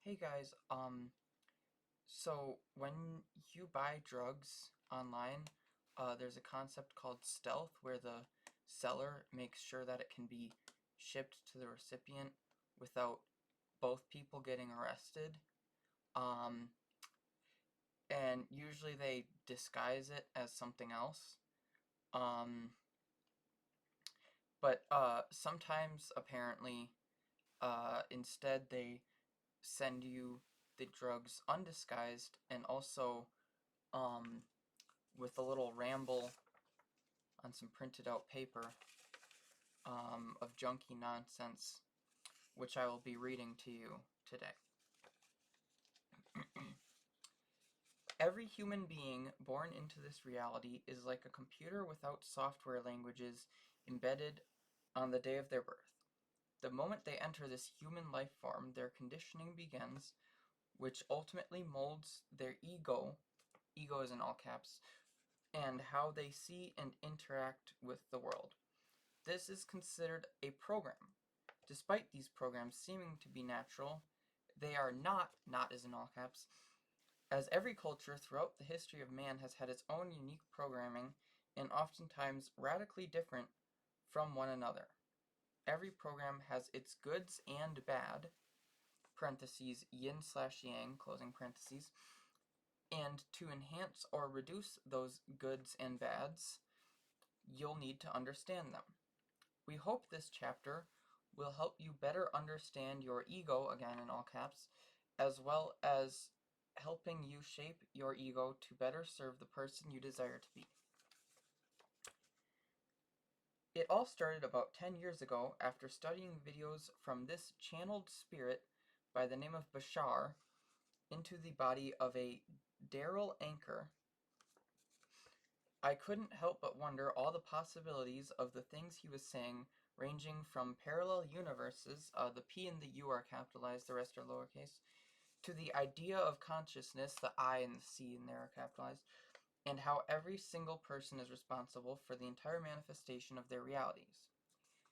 Hey guys, so when you buy drugs online, there's a concept called stealth where the seller makes sure that it can be shipped to the recipient without both people getting arrested. Um, and usually they disguise it as something else. Um, but sometimes apparently, instead they send you the drugs undisguised and also um, with a little ramble on some printed out paper of junky nonsense, which I will be reading to you today. Every human being born into this reality is like a computer without software languages embedded on the day of their birth. The moment they enter this human life form, their conditioning begins, which ultimately molds their ego is in all caps, and how they see and interact with the world. This is considered a program. Despite these programs seeming to be natural, they are not is in all caps, as every culture throughout the history of man has had its own unique programming and oftentimes radically different from one another. Every program has its goods and bad, parentheses, yin/yang, closing parentheses, and to enhance or reduce those goods and bads, you'll need to understand them. We hope this chapter will help you better understand your ego, again in all caps, as well as helping you shape your ego to better serve the person you desire to be. It all started about 10 years ago after studying videos from this channeled spirit by the name of Bashar into the body of a Daryl Anchor. I couldn't help but wonder all the possibilities of the things he was saying, ranging from parallel universes, the P and the U are capitalized, the rest are lowercase, to the idea of consciousness, the I and the C in there are capitalized, and how every single person is responsible for the entire manifestation of their realities.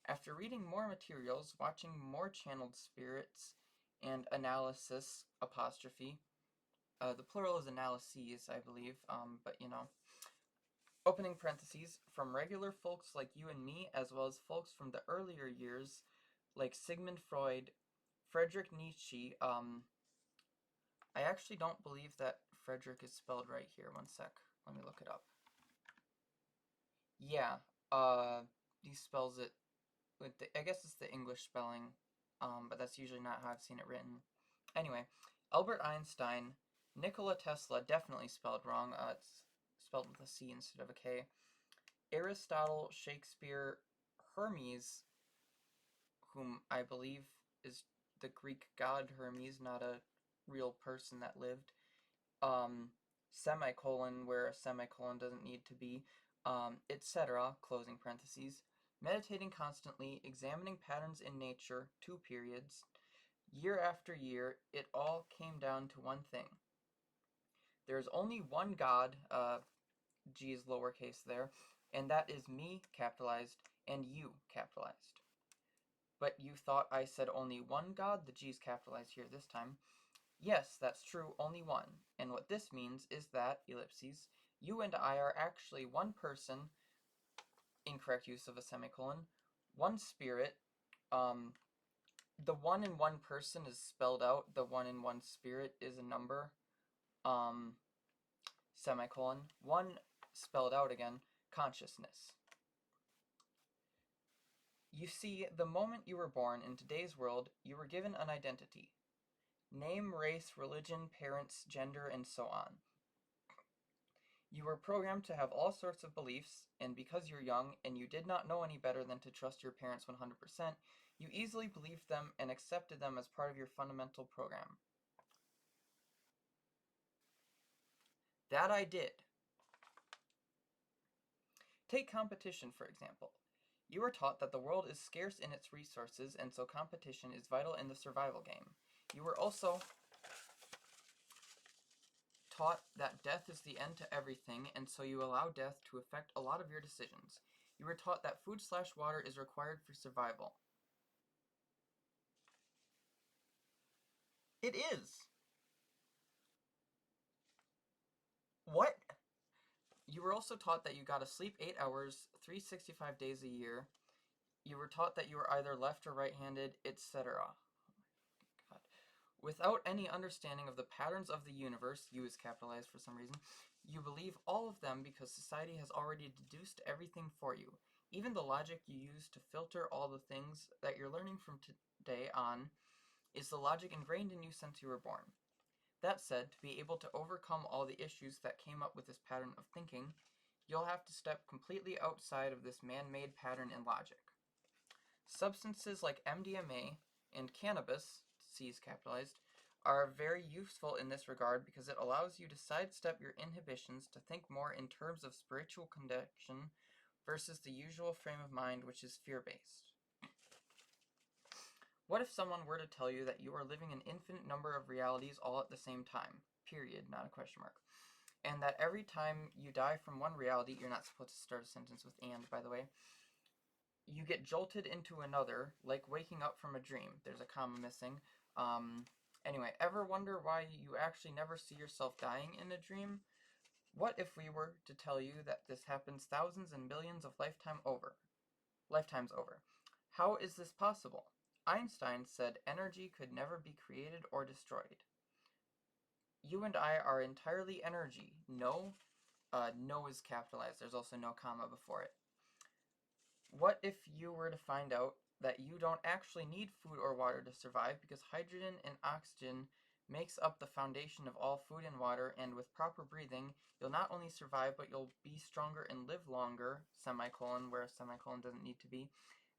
After reading more materials, watching more channeled spirits, and analysis, apostrophe, the plural is analyses, I believe, but you know, opening parentheses, from regular folks like you and me, as well as folks from the earlier years, like Sigmund Freud, Friedrich Nietzsche. I actually don't believe that Frederick is spelled right here. One sec. Let me look it up. Yeah, he spells it with the, I guess it's the English spelling, but that's usually not how I've seen it written. Anyway, Albert Einstein, Nikola Tesla, definitely spelled wrong. It's spelled with a C instead of a K. Aristotle, Shakespeare, Hermes, whom I believe is the Greek god Hermes, not a real person that lived, semicolon, where a semicolon doesn't need to be, etc., closing parentheses, meditating constantly, examining patterns in nature, 2 periods, year after year, it all came down to one thing. There is only one God, G is lowercase there, and that is me, capitalized, and you, capitalized. But you thought I said only one God? The G's capitalized here this time. Yes, that's true, only one. And what this means is that, ellipses, you and I are actually one person, incorrect use of a semicolon, one spirit, the one in one person is spelled out, the one in one spirit is a number, semicolon, one spelled out again, consciousness. You see, the moment you were born in today's world, you were given an identity. Name, race, religion, parents, gender, and so on. You were programmed to have all sorts of beliefs, and because you're young and you did not know any better than to trust your parents 100%, you easily believed them and accepted them as part of your fundamental program. That I did. Take competition, for example. You were taught that the world is scarce in its resources, and so competition is vital in the survival game. You were also taught that death is the end to everything, and so you allow death to affect a lot of your decisions. You were taught that food/water is required for survival. It is. What? You were also taught that you gotta sleep 8 hours, 365 days a year. You were taught that you were either left or right-handed, etc. God. Without any understanding of the patterns of the universe, U is capitalized for some reason, you believe all of them because society has already deduced everything for you. Even the logic you use to filter all the things that you're learning from today on is the logic ingrained in you since you were born. That said, to be able to overcome all the issues that came up with this pattern of thinking, you'll have to step completely outside of this man-made pattern in logic. Substances like MDMA and cannabis, C is capitalized, are very useful in this regard because it allows you to sidestep your inhibitions to think more in terms of spiritual connection versus the usual frame of mind, which is fear-based. What if someone were to tell you that you are living an infinite number of realities all at the same time? Period, not a question mark. And that every time you die from one reality, you're not supposed to start a sentence with and, by the way, you get jolted into another, like waking up from a dream. There's a comma missing. Anyway, ever wonder why you actually never see yourself dying in a dream? What if we were to tell you that this happens thousands and millions of lifetimes over? How is this possible? Einstein said energy could never be created or destroyed. You and I are entirely energy. No, no is capitalized. There's also no comma before it. What if you were to find out that you don't actually need food or water to survive because hydrogen and oxygen makes up the foundation of all food and water, and with proper breathing, you'll not only survive, but you'll be stronger and live longer, semicolon, where a semicolon doesn't need to be,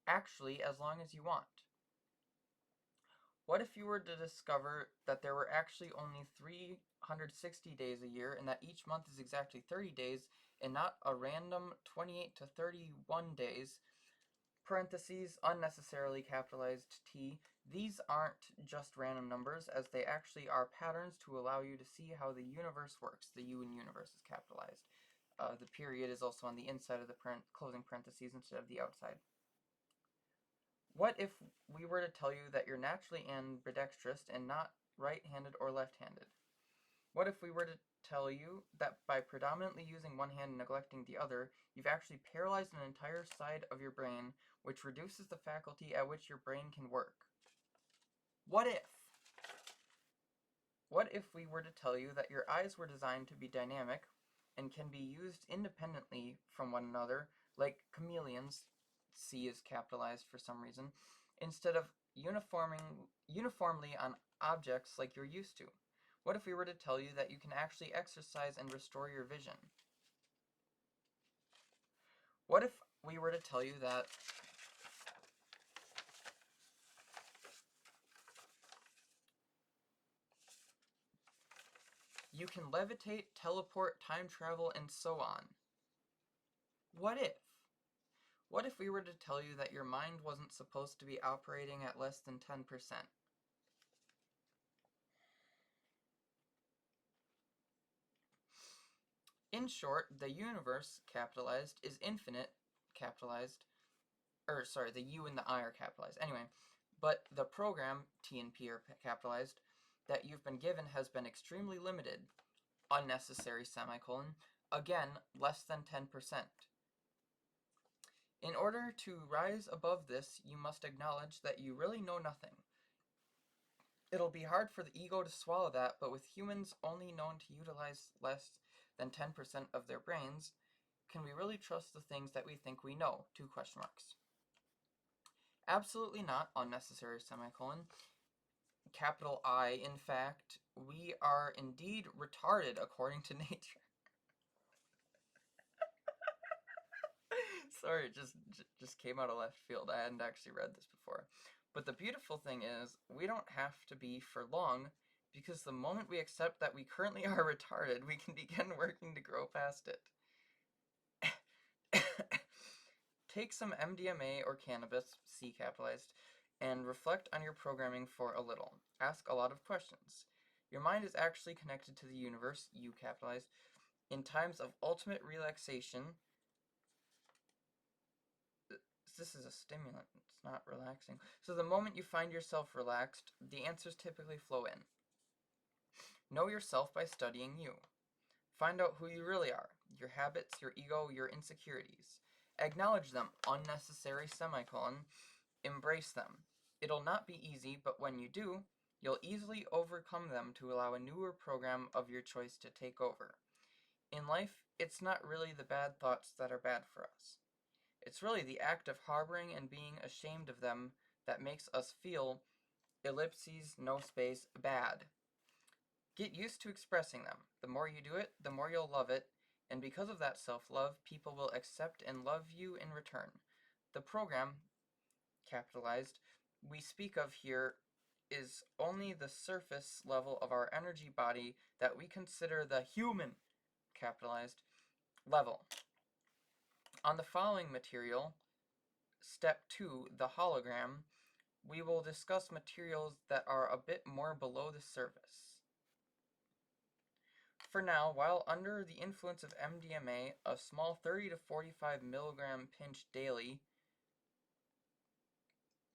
actually, as long as you want. What if you were to discover that there were actually only 360 days a year, and that each month is exactly 30 days, and not a random 28 to 31 days, parentheses, unnecessarily capitalized T. These aren't just random numbers, as they actually are patterns to allow you to see how the universe works. The U in universe is capitalized. The period is also on the inside of the closing parentheses instead of the outside. What if we were to tell you that you're naturally ambidextrous and not right-handed or left-handed? What if we were to tell you that by predominantly using one hand and neglecting the other, you've actually paralyzed an entire side of your brain, which reduces the faculty at which your brain can work? What if? What if we were to tell you that your eyes were designed to be dynamic and can be used independently from one another, like chameleons, C is capitalized for some reason, instead of uniformly on objects like you're used to? What if we were to tell you that you can actually exercise and restore your vision? What if we were to tell you that you can levitate, teleport, time travel, and so on? What if? What if we were to tell you that your mind wasn't supposed to be operating at less than 10%? In short, the universe, capitalized, is infinite, capitalized, the U and the I are capitalized. Anyway, but the program, T and P are capitalized, that you've been given has been extremely limited, unnecessary semicolon, again, less than 10%. In order to rise above this, you must acknowledge that you really know nothing. It'll be hard for the ego to swallow that, but with humans only known to utilize less than 10% of their brains, can we really trust the things that we think we know? 2 question marks. Absolutely not, unnecessary semicolon. Capital I, in fact, we are indeed retarded according to nature. Sorry, it just came out of left field. I hadn't actually read this before. But the beautiful thing is, we don't have to be for long, because the moment we accept that we currently are retarded, we can begin working to grow past it. Take some MDMA or cannabis, C capitalized, and reflect on your programming for a little. Ask a lot of questions. Your mind is actually connected to the universe, U capitalized. In times of ultimate relaxation, This is a stimulant. It's not relaxing. So the moment you find yourself relaxed, the answers typically flow in. Know yourself by studying you. Find out who you really are, your habits, your ego, your insecurities. Acknowledge them, unnecessary semicolon, embrace them. It'll not be easy, but when you do, you'll easily overcome them to allow a newer program of your choice to take over. In life, it's not really the bad thoughts that are bad for us. It's really the act of harboring and being ashamed of them that makes us feel, ellipses, no space, bad. Get used to expressing them. The more you do it, the more you'll love it, and because of that self-love, people will accept and love you in return. The program, capitalized, we speak of here is only the surface level of our energy body that we consider the human, capitalized, level. On the following material, Step 2, the hologram, we will discuss materials that are a bit more below the surface. For now, while under the influence of MDMA, a small 30 to 45 milligram pinch daily,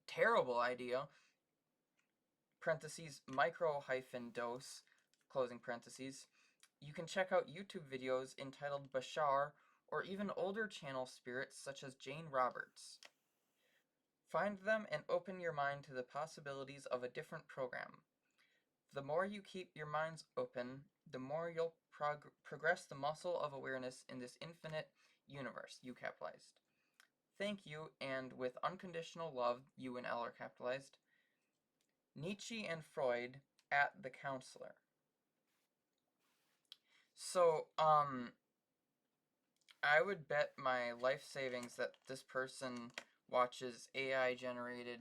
terrible idea, parentheses, micro-dose, closing parentheses, you can check out YouTube videos entitled Bashar, or even older channel spirits such as Jane Roberts. Find them and open your mind to the possibilities of a different program. The more you keep your minds open, the more you'll progress the muscle of awareness in this infinite universe, you capitalized. Thank you, and with unconditional love, U and L are capitalized, Nietzsche and Freud at the counselor. So, I would bet my life savings that this person watches AI-generated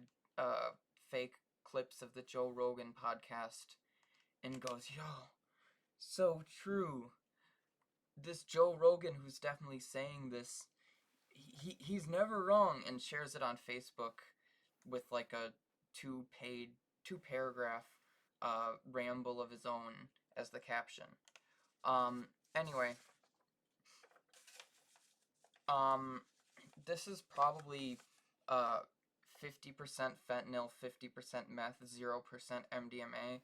fake clips of the Joe Rogan podcast and goes, yo, so true. This Joe Rogan who's definitely saying this, he's never wrong, and shares it on Facebook with like a two paragraph ramble of his own as the caption. Anyway, this is probably 50% fentanyl, 50% meth, 0% MDMA.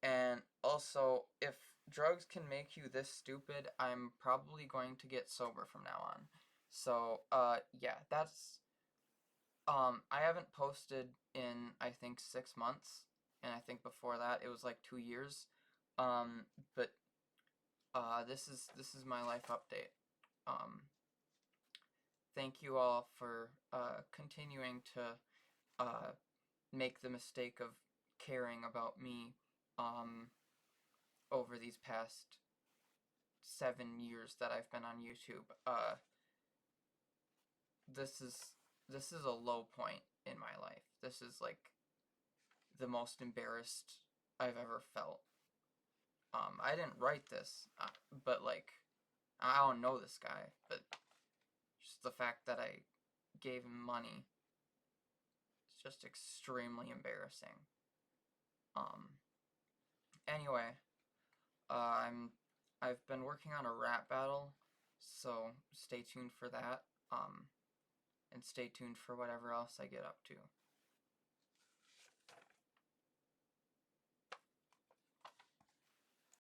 And also, if drugs can make you this stupid, I'm probably going to get sober from now on. So, yeah, that's, I haven't posted in, I think, 6 months, and I think before that it was like 2 years. But, this is my life update. Thank you all for, continuing to, make the mistake of caring about me, over these past 7 years that I've been on YouTube. This is a low point in my life. This is like the most embarrassed I've ever felt. I didn't write this, but like, I don't know this guy, but just the fact that I gave him money, it's just extremely embarrassing. Anyway, I've been working on a rap battle, so stay tuned for that. And stay tuned for whatever else I get up to.